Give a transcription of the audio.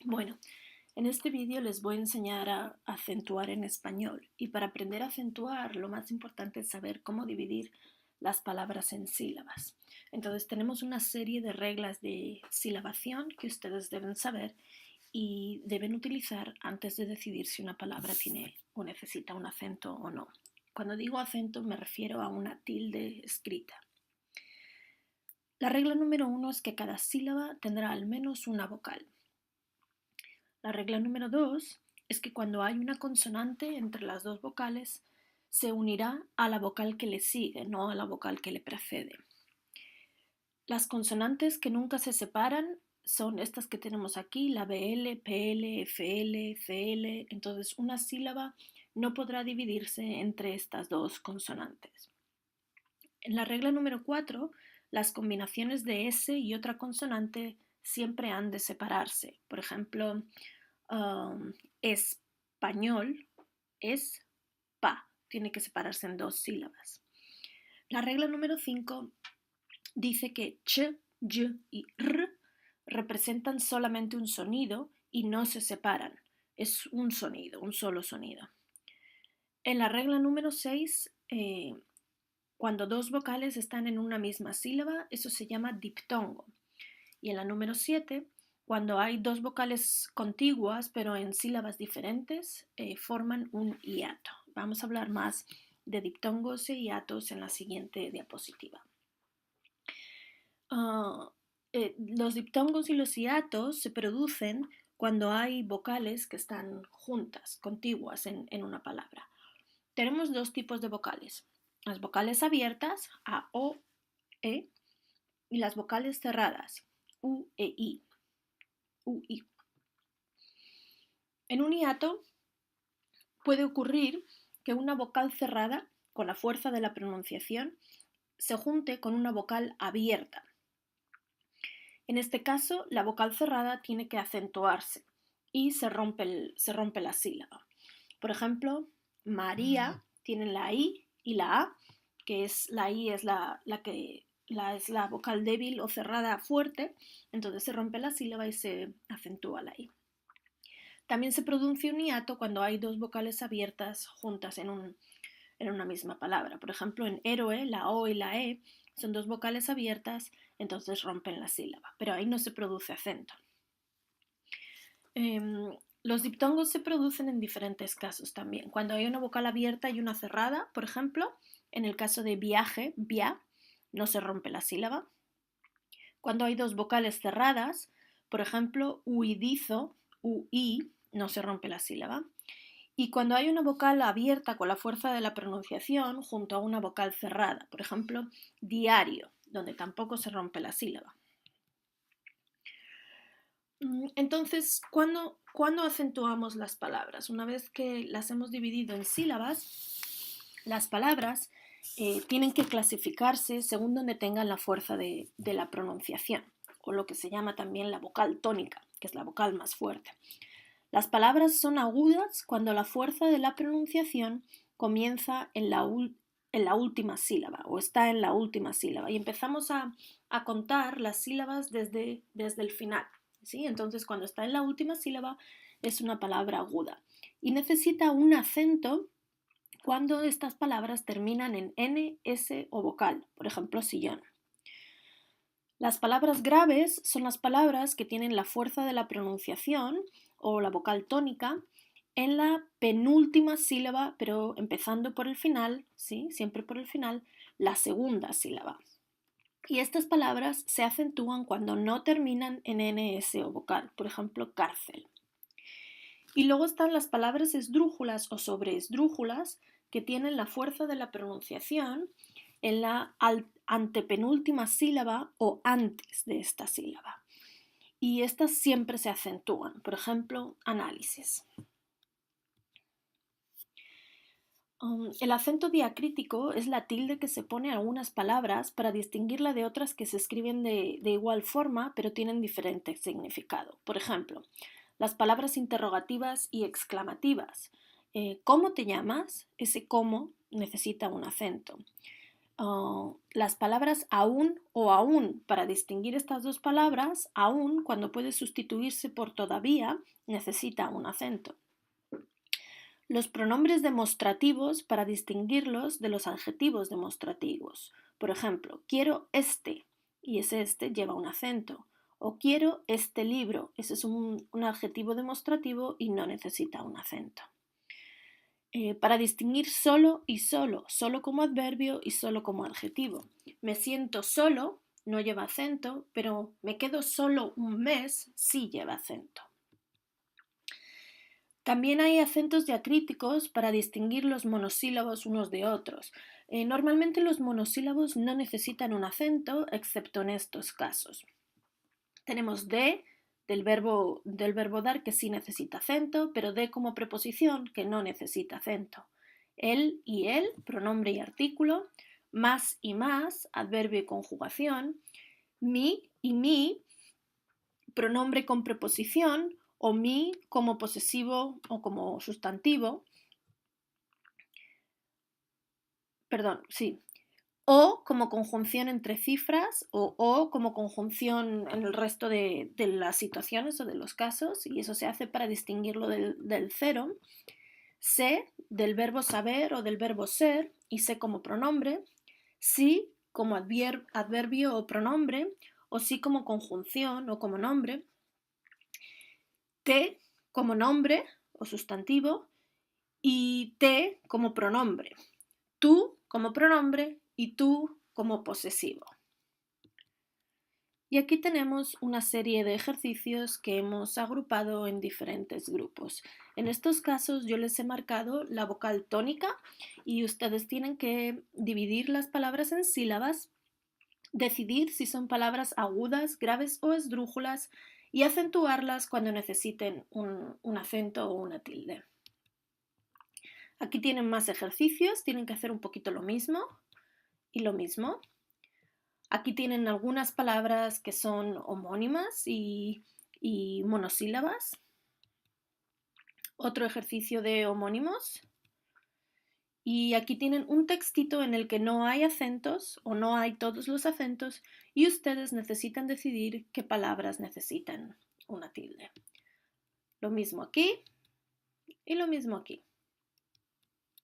Bueno, en este vídeo les voy a enseñar a acentuar en español y para aprender a acentuar lo más importante es saber cómo dividir las palabras en sílabas. Entonces tenemos una serie de reglas de silabación que ustedes deben saber y deben utilizar antes de decidir si una palabra tiene o necesita un acento o no. Cuando digo acento me refiero a una tilde escrita. La regla número 1 es que cada sílaba tendrá al menos una vocal. La regla número 2 es que cuando hay una consonante entre las dos vocales, se unirá a la vocal que le sigue, no a la vocal que le precede. Las consonantes que nunca se separan son estas que tenemos aquí, la BL, PL, FL, CL. Entonces, una sílaba no podrá dividirse entre estas dos consonantes. En la regla número 4, las combinaciones de S y otra consonante siempre han de separarse. Por ejemplo, español es pa, tiene que separarse en dos sílabas. La regla número 5 dice que ch, y y r representan solamente un sonido y no se separan. Es un sonido, un solo sonido. En la regla número 6, cuando dos vocales están en una misma sílaba, eso se llama diptongo. Y en la número 7, cuando hay dos vocales contiguas pero en sílabas diferentes, forman un hiato. Vamos a hablar más de diptongos e hiatos en la siguiente diapositiva. Los diptongos y los hiatos se producen cuando hay vocales que están juntas, contiguas en una palabra. Tenemos dos tipos de vocales. Las vocales abiertas, A, O, E, y las vocales cerradas, U, E, I. U, I. En un hiato puede ocurrir que una vocal cerrada, con la fuerza de la pronunciación, se junte con una vocal abierta. En este caso, la vocal cerrada tiene que acentuarse y se rompe la sílaba. Por ejemplo, María tiene la I y la A, que es la I es es la vocal débil o cerrada fuerte, entonces se rompe la sílaba y se acentúa la I. También se produce un hiato cuando hay dos vocales abiertas juntas en una misma palabra. Por ejemplo, en héroe, la O y la E son dos vocales abiertas, entonces rompen la sílaba, pero ahí no se produce acento. Los diptongos se producen en diferentes casos también. Cuando hay una vocal abierta y una cerrada, por ejemplo, en el caso de viaje, via, no se rompe la sílaba. Cuando hay dos vocales cerradas, por ejemplo, huidizo, ui, no se rompe la sílaba. Y cuando hay una vocal abierta con la fuerza de la pronunciación junto a una vocal cerrada, por ejemplo, diario, donde tampoco se rompe la sílaba. Entonces, ¿cuándo acentuamos las palabras? Una vez que las hemos dividido en sílabas, las palabras tienen que clasificarse según donde tengan la fuerza de la pronunciación, o lo que se llama también la vocal tónica, que es la vocal más fuerte. Las palabras son agudas cuando la fuerza de la pronunciación comienza en la última sílaba o está en la última sílaba y empezamos a contar las sílabas desde el final. ¿Sí? Entonces, cuando está en la última sílaba es una palabra aguda y necesita un acento cuando estas palabras terminan en N, S o vocal, por ejemplo, sillón. Las palabras graves son las palabras que tienen la fuerza de la pronunciación o la vocal tónica en la penúltima sílaba, pero empezando por el final, ¿sí? Siempre por el final, la segunda sílaba. Y estas palabras se acentúan cuando no terminan en NS o vocal, por ejemplo, cárcel. Y luego están las palabras esdrújulas o sobreesdrújulas que tienen la fuerza de la pronunciación en la antepenúltima sílaba o antes de esta sílaba. Y estas siempre se acentúan. Por ejemplo, análisis. El acento diacrítico es la tilde que se pone a algunas palabras para distinguirla de otras que se escriben de igual forma pero tienen diferente significado. Por ejemplo, las palabras interrogativas y exclamativas. ¿Cómo te llamas? Ese cómo necesita un acento. las palabras aún o aún. Para distinguir estas dos palabras, aún, cuando puede sustituirse por todavía, necesita un acento. Los pronombres demostrativos para distinguirlos de los adjetivos demostrativos. Por ejemplo, quiero este, y ese este lleva un acento. O quiero este libro, ese es un adjetivo demostrativo y no necesita un acento. Para distinguir solo y solo como adverbio y solo como adjetivo. Me siento solo, no lleva acento, pero me quedo solo un mes, sí lleva acento. También hay acentos diacríticos para distinguir los monosílabos unos de otros. Normalmente los monosílabos no necesitan un acento, excepto en estos casos. Tenemos de, del verbo dar, que sí necesita acento, pero de como preposición, que no necesita acento. El y el, pronombre y artículo. Más y más, adverbio y conjugación. Mi y mi, pronombre con preposición, o mi como posesivo o como sustantivo. Perdón, sí. O como conjunción entre cifras o como conjunción en el resto de las situaciones o de los casos, y eso se hace para distinguirlo del cero. Sé del verbo saber o del verbo ser y sé como pronombre. Sí como adverbio o pronombre, o sí como conjunción o como nombre. Te como nombre o sustantivo y te como pronombre. Tú como pronombre y tú como posesivo. Y aquí tenemos una serie de ejercicios que hemos agrupado en diferentes grupos. En estos casos yo les he marcado la vocal tónica y ustedes tienen que dividir las palabras en sílabas, decidir si son palabras agudas, graves o esdrújulas y acentuarlas cuando necesiten un acento o una tilde. Aquí tienen más ejercicios, tienen que hacer un poquito lo mismo y lo mismo. Aquí tienen algunas palabras que son homónimas y monosílabas. Otro ejercicio de homónimos. Y aquí tienen un textito en el que no hay acentos o no hay todos los acentos y ustedes necesitan decidir qué palabras necesitan una tilde. Lo mismo aquí y lo mismo aquí.